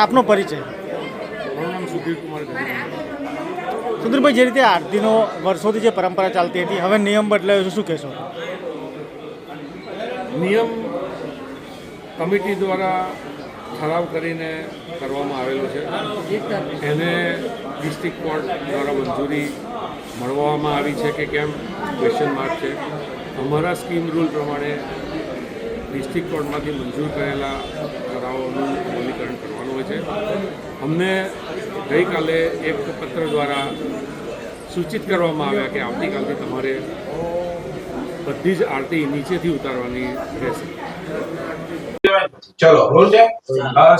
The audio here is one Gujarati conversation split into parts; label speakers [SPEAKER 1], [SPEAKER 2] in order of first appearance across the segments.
[SPEAKER 1] આપનો પરિચય?
[SPEAKER 2] મારું નામ સુધીર કુમાર ગઢવી.
[SPEAKER 1] સુધીરભાઈ, જે રીતે આરતીનો વર્ષોથી જે પરંપરા ચાલતી હતી, હવે નિયમ બદલાયો છે, શું કહેશો?
[SPEAKER 2] નિયમ કમિટી દ્વારા ઠરાવ કરીને કરવામાં આવેલો છે. એને ડિસ્ટ્રિક્ટ કોર્ટ દ્વારા મંજૂરી મળવામાં આવી છે કે કેમ, ક્વેશ્ચન માર્ક છે. અમારા સ્કીમ રૂલ પ્રમાણે ડિસ્ટ્રિક્ટ કોર્ટમાંથી મંજૂર કરેલા ઠરાવોનું અમલીકરણ કરવાનું હોય છે. અમને ગઈકાલે એક પત્ર દ્વારા સૂચિત કરવામાં આવ્યા કે આવતીકાલથી તમારે બધી જ આરતી નીચેથી ઉતારવાની રહેશે.
[SPEAKER 3] ચલો રોલ છે.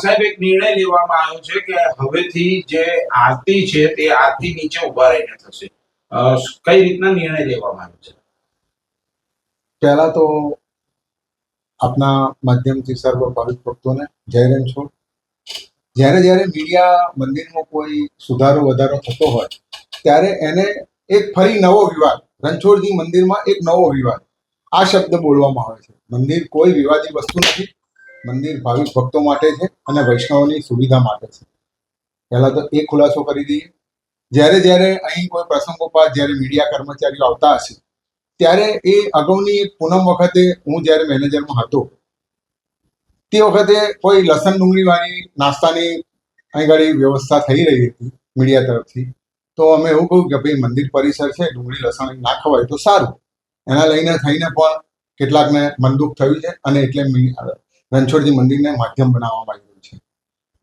[SPEAKER 3] સાહેબ, એક નિર્ણય લેવામાં આવ્યો છે કે હવેથી જે આરતી છે તે આરતી નીચે ઉભા રહીને થશે. કઈ રીતના નિર્ણય લેવામાં આવ્યો છે?
[SPEAKER 4] પહેલા તો આપના માધ્યમથી સર્વ ભાવિક ભક્તોને જય રણછોડ. જ્યારે મીડિયા મંદિરમાં કોઈ સુધારો વધારો થતો હોય ત્યારે એને એક ફરી નવો વિવાદ, રણછોડજી મંદિરમાં એક નવો વિવાદ, આ શબ્દ બોલવામાં આવે છે. મંદિર કોઈ વિવાદી વસ્તુ નથી. મંદિર ભાવિક ભક્તો માટે છે અને વૈષ્ણવની સુવિધા માટે છે. પહેલા તો એ ખુલાસો કરી દઈએ. જ્યારે અહીં કોઈ પ્રસંગોપાત જ્યારે મીડિયા કર્મચારીઓ આવતા હશે ત્યારે એ અગાઉની એક પૂનમ વખતે હું જ્યારે મેનેજરમાં હતો તે વખતે કોઈ લસણ ડુંગળીવાળી નાસ્તાની અહીં ઘડી વ્યવસ્થા થઈ રહી હતી મીડિયા તરફથી. તો અમે એવું કહ્યું કે ભાઈ મંદિર પરિસર છે, ડુંગળી લસણ ના ખવાય તો સારું. એના લઈને થઈને પણ કેટલાકને મનદુખ થયું છે અને એટલે રણછોડજી મંદિરને માધ્યમ બનાવવામાં આવ્યું છે.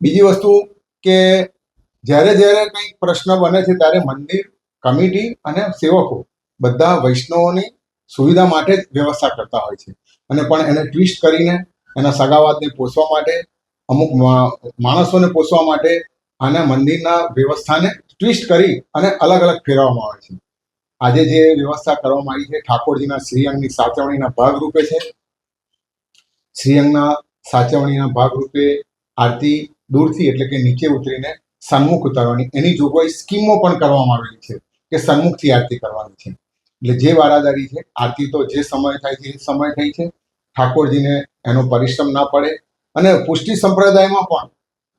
[SPEAKER 4] બીજી વસ્તુ કે જ્યારે કંઈક પ્રશ્ન બને છે ત્યારે મંદિર કમિટી અને સેવકો બધા વૈષ્ણવોની સુવિધા માટે જ વ્યવસ્થા કરતા હોય છે અને પણ એને ટ્વિસ્ટ કરીને એના સગાવાદને પોષવા માટે, અમુક માણસોને પોષવા માટે અને મંદિરના વ્યવસ્થાને ટ્વિસ્ટ કરી અને અલગ ફેરવવામાં આવે છે. આજે જે વ્યવસ્થા કરવામાં આવી છે ઠાકોરજીના શ્રીઅંગની સાચવણીના ભાગરૂપે છે. શ્રીઅંગના સાચવણીના ભાગરૂપે આરતી દૂરથી એટલે કે નીચે ઉતરીને સન્મુખ ઉતારવાની એની જોગવાઈ સ્કીમો પણ કરવામાં આવેલી છે કે સન્મુખથી આરતી કરવાની છે. એટલે જે વારાદારી છે, આરતી તો જે સમય થાય છે એ સમય થઈ છે. ઠાકોરજીને એનો પરિશ્રમ ના પડે. અને પુષ્ટિ સંપ્રદાયમાં પણ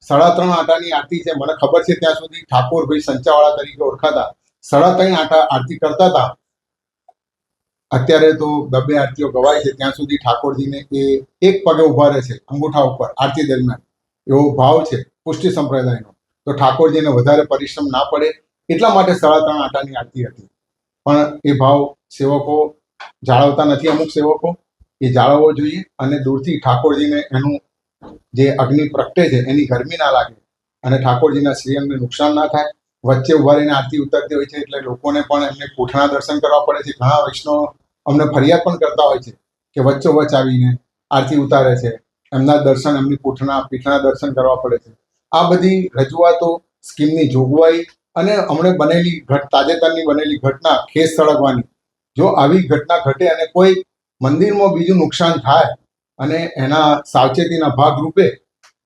[SPEAKER 4] 3.5 આટાની આરતી છે. મને ખબર છે ત્યાં સુધી ઠાકોરભાઈ સંચાવાળા તરીકે ઓળખાતા 3.5 આટા આરતી કરતા હતા. અત્યારે તો 2 આરતીઓ ગવાય છે. ત્યાં સુધી ઠાકોરજીને એ એક પગે ઉભા રહે છે અંગૂઠા ઉપર આરતી દરમિયાન, એવો ભાવ છે પુષ્ટિ સંપ્રદાયનો. તો ઠાકોરજીને વધારે પરિશ્રમ ના પડે એટલા માટે 3.5 આટાની આરતી હતી. પણ એ ભાવ સેવકો જાળવતા નથી. અમુક સેવકો એ જાળવવો જોઈએ અને દૂરથી ઠાકોરજીને એનું જે અગ્નિ પ્રગટે છે એની ગરમી ના લાગે અને ઠાકોરજીના શ્રીઅંગને નુકસાન ના થાય. વચ્ચે ઉભા રહીને આરતી ઉતરતી હોય છે એટલે લોકોને પણ એમને કોઠાના દર્શન કરવા પડે છે. ઘણા વૈષ્ણવ અમને ફરિયાદ પણ કરતા હોય છે કે વચ્ચોવચ્ચ આવીને આરતી ઉતારે છે, એમના દર્શન, એમની પીઠના દર્શન કરવા પડે છે. આ બધી રજૂઆતો, સ્કીમની જોગવાઈ અને હમણે તાજેતરની બનેલી ઘટના ખેસ સળગવાની, જો આવી ઘટના ઘટે અને કોઈ મંદિરમાં બીજું નુકસાન થાય અને એના સાવચેતીના ભાગ રૂપે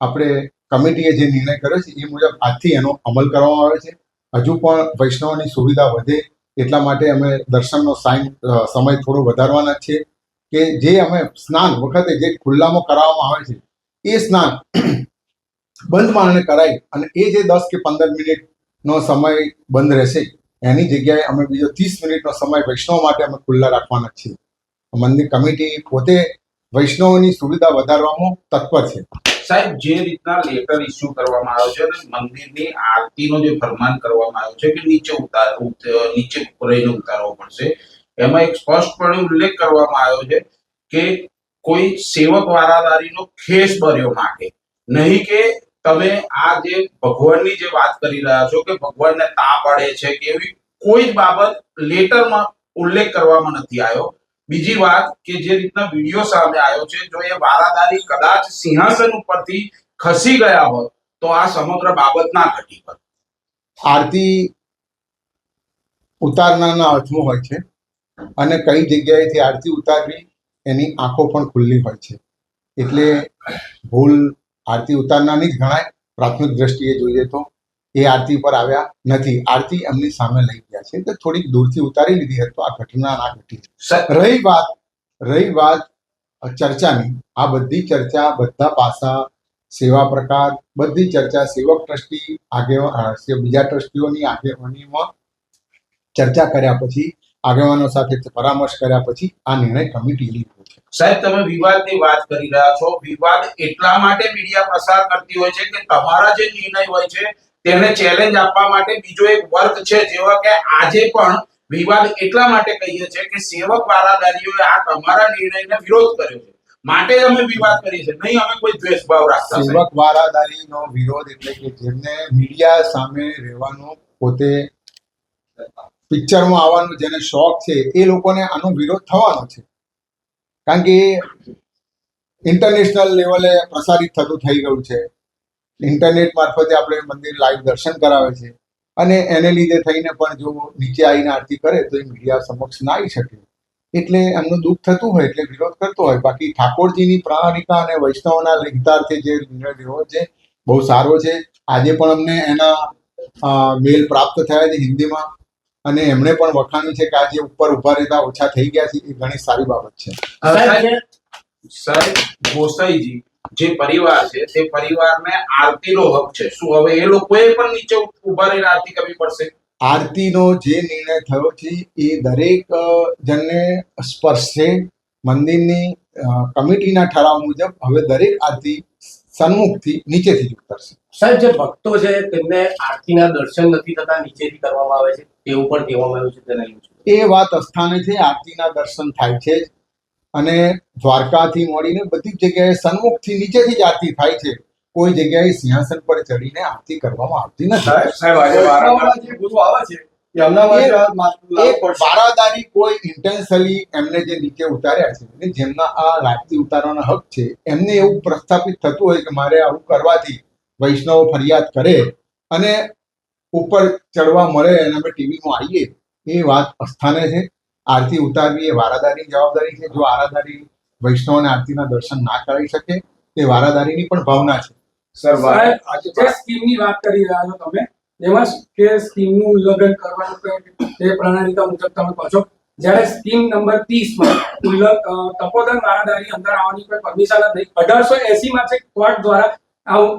[SPEAKER 4] આપણે કમિટીએ જે નિર્ણય કર્યો છે એ મુજબ આજથી એનો અમલ કરવામાં આવે છે. હજુ પણ વૈષ્ણવની સુવિધા વધે એટલા માટે અમે દર્શનનો સમય થોડો વધારવાના છીએ કે જે અમે સ્નાન વખતે જે ખુલ્લામાં કરાવવામાં આવે છે એ સ્નાન બંધ મારણે કરાવી અને એ જે 10 કે 15 મિનિટનો સમય બંધ રહેશે એની જગ્યાએ અમે બીજો 30 મિનિટનો સમય વૈષ્ણવ માટે અમે ખુલ્લા રાખવાના છીએ. મંદિર કમિટી પોતે વૈષ્ણવોની સુવિધા વધારવામાં તત્પર છે.
[SPEAKER 3] સાહેબ, જે રીતના લેટર ઇસ્યુ કરવામાં આવ્યો છે અને મંદિરની આરતીનો જે ફરમાન કરવામાં આવ્યો છે કે નીચે રહીને ઉતારવો પડશે, એમાં એક સ્પષ્ટપણે ઉલ્લેખ કરવામાં આવ્યો છે કે કોઈ સેવક વારાદારીનો ખેસ ભર્યો માટે, નહીં કે તમે આ જે ભગવાનની જે વાત કરી રહ્યા છો કે ભગવાનને તાપ પડે છે કે એવી કોઈ જ બાબત લેટરમાં ઉલ્લેખ કરવામાં નથી આવ્યો. બીજી વાત કે જે રીતના વિડીયો સામે આવ્યો છે, જો એ વારાદારી કદાચ સિંહાસન ઉપરથી ખસી ગયા હોત તો આ સમગ્ર બાબત ના ઘટી હોત.
[SPEAKER 4] આરતી ઉતારનારના અર્થમાં હોય છે અને કઈ જગ્યાએથી આરતી ઉતારવી એની આંખો પણ ખુલ્લી હોય છે. એટલે ભૂલ આરતી ઉતારનારની જ ગણાય. પ્રાથમિક દ્રષ્ટિએ જોઈએ તો એ આરતી પર આવ્યા નથી. આરતી એમની સામે લઈ ગયા છે તો થોડીક દૂરથી ઉતારી લીધી હતી તો આ ઘટના ના ઘટી. રહી વાત ચર્ચાની, આ બધી ચર્ચા, બધા પાસા સેવા પ્રકાર બધી ચર્ચા સેવક ટ્રસ્ટી બીજા ટ્રસ્ટીઓની આગેવાનીમાં ચર્ચા કર્યા પછી આગેવાનો સાથે પરામર્શ કર્યા પછી આ નિર્ણય કમિટી લીધો છે.
[SPEAKER 3] સાહેબ, તમે વિવાદની વાત કરી રહ્યા છો. વિવાદ એટલા માટે મીડિયા પ્રસાર કરતી હોય છે કે તમારા જે નિર્ણય હોય છે તેને ચેલેન્જ આપવા માટે બીજો એક વર્ગ છે, જેવા કે આજે પણ વિવાદ એટલા માટે કહીએ છે કે સેવક વારાદારીઓએ આ તમારા નિર્ણયને વિરોધ કર્યો છે, માટે અમે વિવાદ કરીએ છીએ, નહીં અમે કોઈ દ્વેષભાવ રાખતા.
[SPEAKER 4] સેવક વારાદારીનો વિરોધ એટલે કે જેમને મીડિયા સામે રહેવાનો, પોતે પિક્ચરમાં આવવાનું જેને શોખ છે એ લોકોને આનો વિરોધ થવાનો છે, કારણ કે ઇન્ટરનેશનલ લેવલે પ્રસારિત થતું થઈ ગયું છે. ઇન્ટરનેટ મારફતે આપણે મંદિર લાઈવ દર્શન કરાવે છે અને એને લીધે થઈને પણ જો નીચે આવીને આરતી કરે તો એ મીડિયા સમક્ષ ના આવી શકે, એટલે એમનું દુઃખ થતું હોય એટલે વિરોધ કરતો હોય. બાકી ઠાકોરજીની પ્રણાલિકા અને વૈષ્ણવના હિતાર્થે જે નિર્ણય લેવો છે બહુ સારો છે. આજે પણ અમને એના મેલ પ્રાપ્ત થયા છે હિન્દીમાં, અને એમણે પણ વખાણ્યું છે કે આજે ઉપર ઉભા રહેતા ઓછા થઈ ગયા છે, એ ઘણી સારી બાબત છે.
[SPEAKER 3] સાહેબ, ગોસાઈજી જે પરિવાર છે તે પરિવારને આરતીનો હક છે, શું હવે એ લોકોએ પણ નીચે ઉભા રહીને આરતી કરવી પડશે?
[SPEAKER 4] આરતીનો જે નિર્ણય થયો છે એ દરેક જણને સ્પર્શે. મંદિરની કમિટીના ઠરાવ મુજબ હવે દરેક આરતી સન્મુખથી નીચેથી જ ઉતરશે.
[SPEAKER 5] સાહેબ, જે ભક્તો છે તેમને આરતીના દર્શન નથી થતા, નીચેથી કરવામાં આવે છે તેવું પણ કહેવામાં આવ્યું છે, જણાવ્યું છે.
[SPEAKER 4] એ વાત અસ્થાને છે. આરતીના દર્શન થાય છે અને દ્વારકાથી મળીને બધી જ જગ્યાએ સન્મુખથી નીચેથી જ આરતી થાય છે. કોઈ જગ્યાએ સિંહાસન પર ચડીને આરતી કરવામાં આવતી નથી. વારાદારી કોઈ ઇન્ટેન્શનલી એમને જે નીચે ઉતાર્યા છે અને જેમના આ આરતી ઉતારવાનો હક છે, એમને એવું પ્રસ્થાપિત થતું હોય કે મારે આવું કરવાથી વૈષ્ણવ ફરિયાદ કરે અને ઉપર ચડવા મળે અને અમે ટીવીમાં આવીએ, એ વાત અસ્થાને છે. આરતી ઉતારવી એ વારાદારીની જવાબદારી છે. જો વારાદારી વૈષ્ણવને આરતીના દર્શન ના કરાવી શકે તે વારાદારીની પણ ભાવના છે.
[SPEAKER 6] જે સ્કીમની વાત કરી રહ્યા છો તમે, એમાં કે સ્કીમનું ઉલ્લંઘન કરવાનું તે પ્રણાલિકા મુજબ તમે કહો છો, જ્યારે સ્કીમ નંબર 30 તપોધન વારાદારી અંદર આવવાની કોઈ પરમિશન જ નહીં. 1880 માં છે કોર્ટ દ્વારા આવું